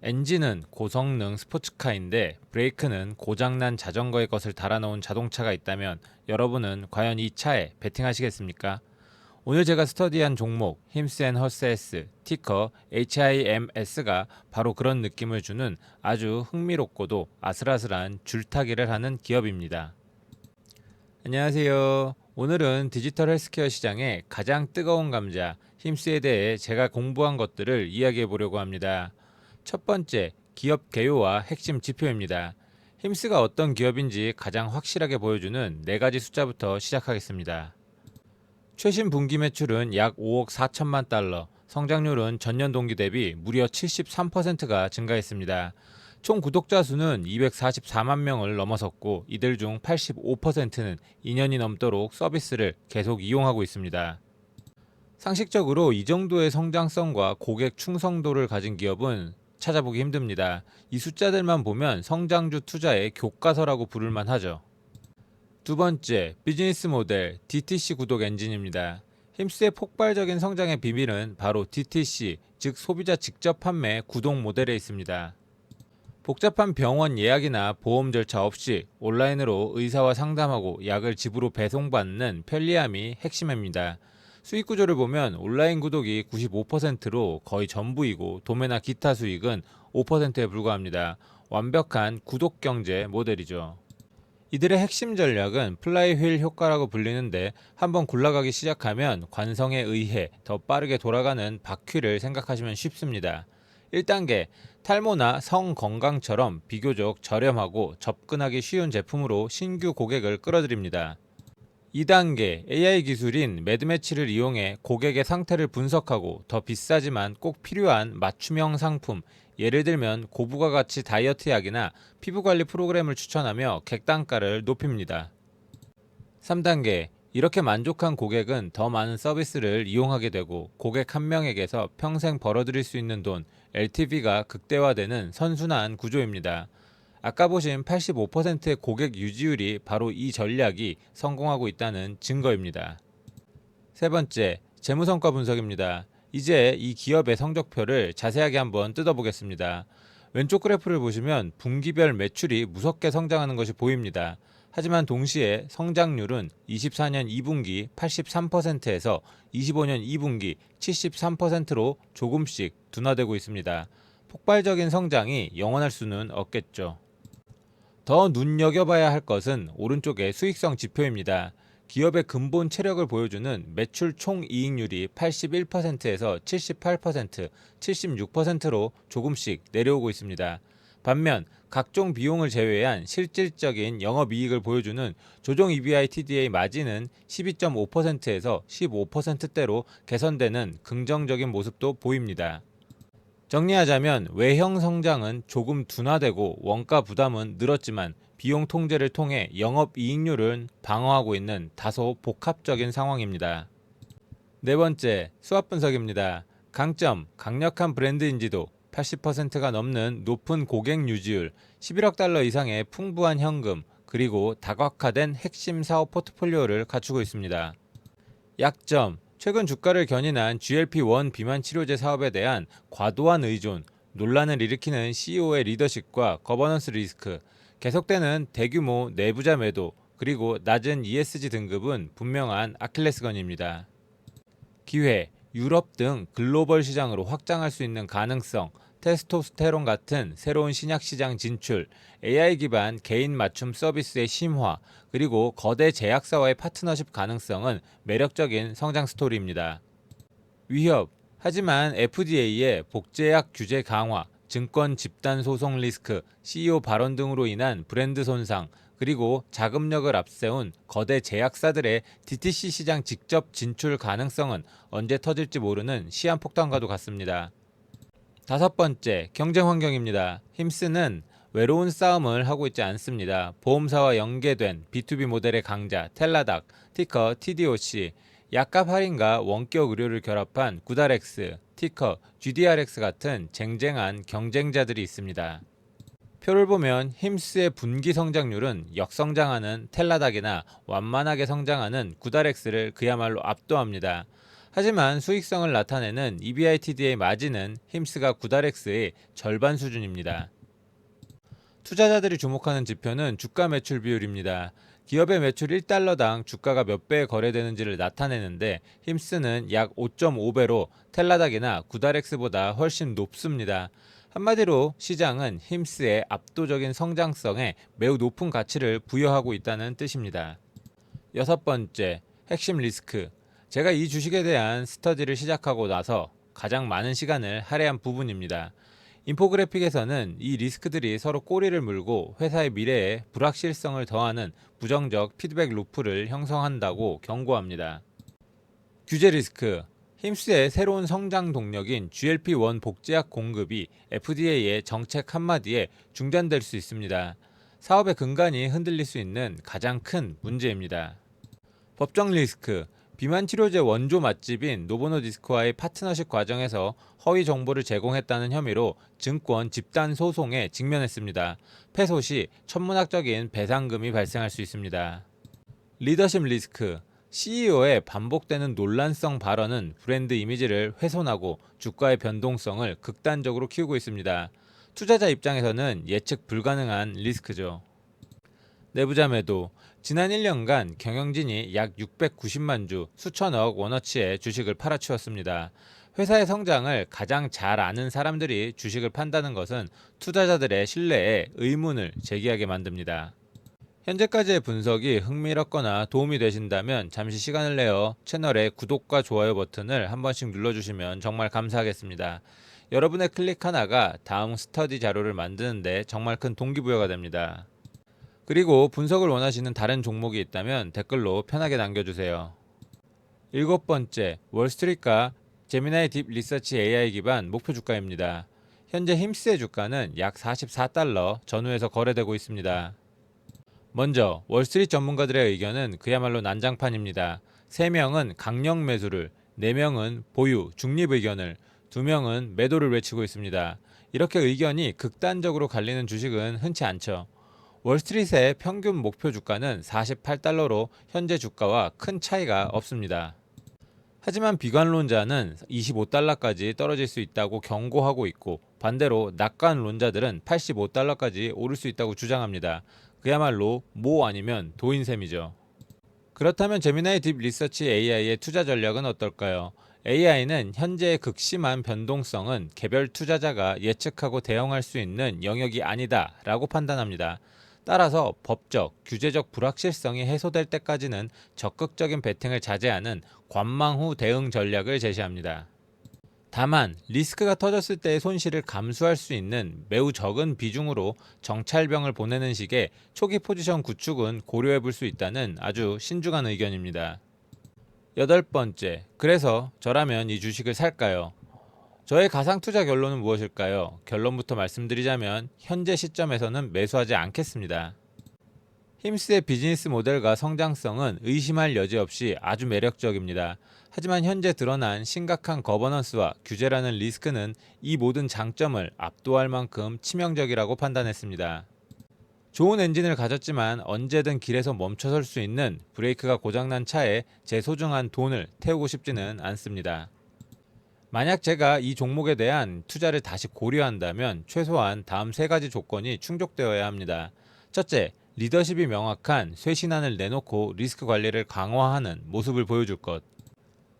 엔진은 고성능 스포츠카인데 브레이크는 고장난 자전거의 것을 달아놓은 자동차가 있다면 여러분은 과연 이 차에 베팅하시겠습니까? 오늘 제가 스터디한 종목 힘스앤허세스 티커 HIMS가 바로 그런 느낌을 주는 아주 흥미롭고도 아슬아슬한 줄타기를 하는 기업입니다. 안녕하세요. 오늘은 디지털 헬스케어 시장의 가장 뜨거운 감자 힘스에 대해 제가 공부한 것들을 이야기해 보려고 합니다. 첫 번째, 기업 개요와 핵심 지표입니다. 힘스가 어떤 기업인지 가장 확실하게 보여주는 네 가지 숫자부터 시작하겠습니다. 최신 분기 매출은 약 5억 4천만 달러, 성장률은 전년 동기 대비 무려 73%가 증가했습니다. 총 구독자 수는 244만 명을 넘어섰고 이들 중 85%는 2년이 넘도록 서비스를 계속 이용하고 있습니다. 상식적으로 이 정도의 성장성과 고객 충성도를 가진 기업은 찾아보기 힘듭니다. 이 숫자들만 보면 성장주 투자의 교과서라고 부를만 하죠. 두 번째, 비즈니스 모델 DTC 구독 엔진입니다. 힘스의 폭발적인 성장의 비밀은 바로 DTC, 즉 소비자 직접 판매 구독 모델에 있습니다. 복잡한 병원 예약이나 보험 절차 없이 온라인으로 의사와 상담하고 약을 집으로 배송받는 편리함이 핵심입니다. 수익 구조를 보면 온라인 구독이 95%로 거의 전부이고 도매나 기타 수익은 5%에 불과합니다. 완벽한 구독 경제 모델이죠. 이들의 핵심 전략은 플라이휠 효과라고 불리는데 한번 굴러가기 시작하면 관성에 의해 더 빠르게 돌아가는 바퀴를 생각하시면 쉽습니다. 1단계, 탈모나 성 건강처럼 비교적 저렴하고 접근하기 쉬운 제품으로 신규 고객을 끌어들입니다. 2단계, AI 기술인 매드매치를 이용해 고객의 상태를 분석하고 더 비싸지만 꼭 필요한 맞춤형 상품, 예를 들면 고부가가치 다이어트 약이나 피부관리 프로그램을 추천하며 객단가를 높입니다. 3단계, 이렇게 만족한 고객은 더 많은 서비스를 이용하게 되고 고객 한 명에게서 평생 벌어들일 수 있는 돈, LTV가 극대화되는 선순환 구조입니다. 아까 보신 85%의 고객 유지율이 바로 이 전략이 성공하고 있다는 증거입니다. 세 번째, 재무성과 분석입니다. 이제 이 기업의 성적표를 자세하게 한번 뜯어보겠습니다. 왼쪽 그래프를 보시면 분기별 매출이 무섭게 성장하는 것이 보입니다. 하지만 동시에 성장률은 24년 2분기 83%에서 25년 2분기 73%로 조금씩 둔화되고 있습니다. 폭발적인 성장이 영원할 수는 없겠죠. 더 눈여겨봐야 할 것은 오른쪽의 수익성 지표입니다. 기업의 근본 체력을 보여주는 매출 총이익률이 81%에서 78%, 76%로 조금씩 내려오고 있습니다. 반면 각종 비용을 제외한 실질적인 영업이익을 보여주는 조정 EBITDA 마진은 12.5%에서 15%대로 개선되는 긍정적인 모습도 보입니다. 정리하자면 외형 성장은 조금 둔화되고 원가 부담은 늘었지만 비용 통제를 통해 영업이익률을 방어하고 있는 다소 복합적인 상황입니다. 네 번째, 수합 분석입니다. 강점, 강력한 브랜드 인지도, 80%가 넘는 높은 고객 유지율, 11억 달러 이상의 풍부한 현금, 그리고 다각화된 핵심 사업 포트폴리오를 갖추고 있습니다. 약점, 최근 주가를 견인한 GLP-1 비만 치료제 사업에 대한 과도한 의존, 논란을 일으키는 CEO의 리더십과 거버넌스 리스크, 계속되는 대규모 내부자 매도, 그리고 낮은 ESG 등급은 분명한 아킬레스건입니다. 기회, 유럽 등 글로벌 시장으로 확장할 수 있는 가능성, 테스토스테론 같은 새로운 신약 시장 진출, AI 기반 개인 맞춤 서비스의 심화, 그리고 거대 제약사와의 파트너십 가능성은 매력적인 성장 스토리입니다. 위협, 하지만 FDA의 복제약 규제 강화, 증권 집단 소송 리스크, CEO 발언 등으로 인한 브랜드 손상, 그리고 자금력을 앞세운 거대 제약사들의 DTC 시장 직접 진출 가능성은 언제 터질지 모르는 시한폭탄과도 같습니다. 다섯 번째, 경쟁 환경입니다. 힘스는 외로운 싸움을 하고 있지 않습니다. 보험사와 연계된 B2B 모델의 강자 텔라닥, 티커 TDOC, 약값 할인과 원격 의료를 결합한 구달엑스, 티커 GDRX 같은 쟁쟁한 경쟁자들이 있습니다. 표를 보면 힘스의 분기 성장률은 역성장하는 텔라닥이나 완만하게 성장하는 구달엑스를 그야말로 압도합니다. 하지만 수익성을 나타내는 EBITD의 마진은 힘스가 구다렉스의 절반 수준입니다. 투자자들이 주목하는 지표는 주가 매출 비율입니다. 기업의 매출 1달러당 주가가 몇 배에 거래되는지를 나타내는데 힘스는 약 5.5배로 텔라닥이나 구다렉스보다 훨씬 높습니다. 한마디로 시장은 힘스의 압도적인 성장성에 매우 높은 가치를 부여하고 있다는 뜻입니다. 여섯 번째, 핵심 리스크. 제가 이 주식에 대한 스터디를 시작하고 나서 가장 많은 시간을 할애한 부분입니다. 인포그래픽에서는 이 리스크들이 서로 꼬리를 물고 회사의 미래에 불확실성을 더하는 부정적 피드백 루프를 형성한다고 경고합니다. 규제 리스크. 힘스의 새로운 성장 동력인 GLP-1 복제약 공급이 FDA의 정책 한마디에 중단될 수 있습니다. 사업의 근간이 흔들릴 수 있는 가장 큰 문제입니다. 법정 리스크. 비만 치료제 원조 맛집인 노보노디스크와의 파트너십 과정에서 허위 정보를 제공했다는 혐의로 증권 집단 소송에 직면했습니다. 패소 시 천문학적인 배상금이 발생할 수 있습니다. 리더십 리스크. CEO의 반복되는 논란성 발언은 브랜드 이미지를 훼손하고 주가의 변동성을 극단적으로 키우고 있습니다. 투자자 입장에서는 예측 불가능한 리스크죠. 내부자 매도. 지난 1년간 경영진이 약 690만 주 수천억 원어치의 주식을 팔아치웠습니다. 회사의 성장을 가장 잘 아는 사람들이 주식을 판다는 것은 투자자들의 신뢰에 의문을 제기하게 만듭니다. 현재까지의 분석이 흥미롭거나 도움이 되신다면 잠시 시간을 내어 채널의 구독과 좋아요 버튼을 한 번씩 눌러주시면 정말 감사하겠습니다. 여러분의 클릭 하나가 다음 스터디 자료를 만드는데 정말 큰 동기부여가 됩니다. 그리고 분석을 원하시는 다른 종목이 있다면 댓글로 편하게 남겨주세요. 일곱 번째, 월스트리트가 제미나이 딥 리서치 AI 기반 목표 주가입니다. 현재 힘스의 주가는 약 44달러 전후에서 거래되고 있습니다. 먼저 월스트리트 전문가들의 의견은 그야말로 난장판입니다. 3명은 강력 매수를, 4명은 보유, 중립 의견을, 2명은 매도를 외치고 있습니다. 이렇게 의견이 극단적으로 갈리는 주식은 흔치 않죠. 월스트리트의 평균 목표 주가는 48달러로 현재 주가와 큰 차이가 없습니다. 하지만 비관론자는 25달러까지 떨어질 수 있다고 경고하고 있고 반대로 낙관론자들은 85달러까지 오를 수 있다고 주장합니다. 그야말로 모 아니면 도인 셈이죠. 그렇다면 제미나이 딥 리서치 AI의 투자 전략은 어떨까요? AI는 현재의 극심한 변동성은 개별 투자자가 예측하고 대응할 수 있는 영역이 아니다 라고 판단합니다. 따라서 법적, 규제적 불확실성이 해소될 때까지는 적극적인 베팅을 자제하는 관망 후 대응 전략을 제시합니다. 다만 리스크가 터졌을 때의 손실을 감수할 수 있는 매우 적은 비중으로 정찰병을 보내는 식의 초기 포지션 구축은 고려해 볼 수 있다는 아주 신중한 의견입니다. 여덟 번째, 그래서 저라면 이 주식을 살까요? 저의 가상 투자 결론은 무엇일까요? 결론부터 말씀드리자면 현재 시점에서는 매수하지 않겠습니다. 힘스의 비즈니스 모델과 성장성은 의심할 여지 없이 아주 매력적입니다. 하지만 현재 드러난 심각한 거버넌스와 규제라는 리스크는 이 모든 장점을 압도할 만큼 치명적이라고 판단했습니다. 좋은 엔진을 가졌지만 언제든 길에서 멈춰설 수 있는 브레이크가 고장난 차에 제 소중한 돈을 태우고 싶지는 않습니다. 만약 제가 이 종목에 대한 투자를 다시 고려한다면 최소한 다음 3가지 조건이 충족되어야 합니다. 첫째, 리더십이 명확한 쇄신안을 내놓고 리스크 관리를 강화하는 모습을 보여줄 것.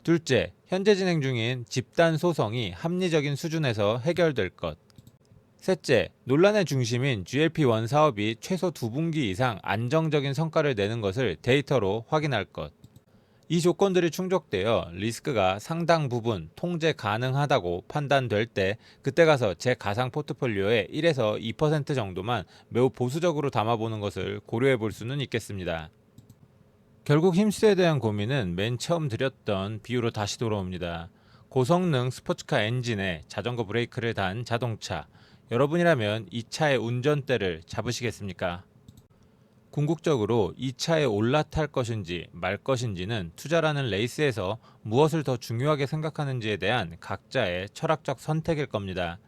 둘째, 현재 진행 중인 집단 소송이 합리적인 수준에서 해결될 것. 셋째, 논란의 중심인 GLP-1 사업이 최소 2분기 이상 안정적인 성과를 내는 것을 데이터로 확인할 것. 이 조건들이 충족되어 리스크가 상당 부분 통제 가능하다고 판단될 때 그때 가서 제 가상 포트폴리오의 1에서 2% 정도만 매우 보수적으로 담아보는 것을 고려해 볼 수는 있겠습니다. 결국 힘스에 대한 고민은 맨 처음 드렸던 비유로 다시 돌아옵니다. 고성능 스포츠카 엔진에 자전거 브레이크를 단 자동차. 여러분이라면 이 차의 운전대를 잡으시겠습니까? 궁극적으로 이 차에 올라탈 것인지 말 것인지는 투자라는 레이스에서 무엇을 더 중요하게 생각하는지에 대한 각자의 철학적 선택일 겁니다.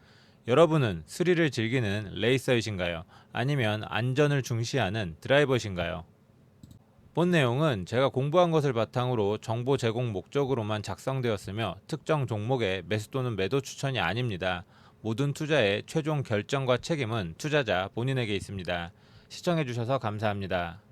여러분은 스릴을 즐기는 레이서이신가요? 아니면 안전을 중시하는 드라이버이신가요? 본 내용은 제가 공부한 것을 바탕으로 정보 제공 목적으로만 작성되었으며 특정 종목의 매수 또는 매도 추천이 아닙니다. 모든 투자의 최종 결정과 책임은 투자자 본인에게 있습니다. 시청해주셔서 감사합니다.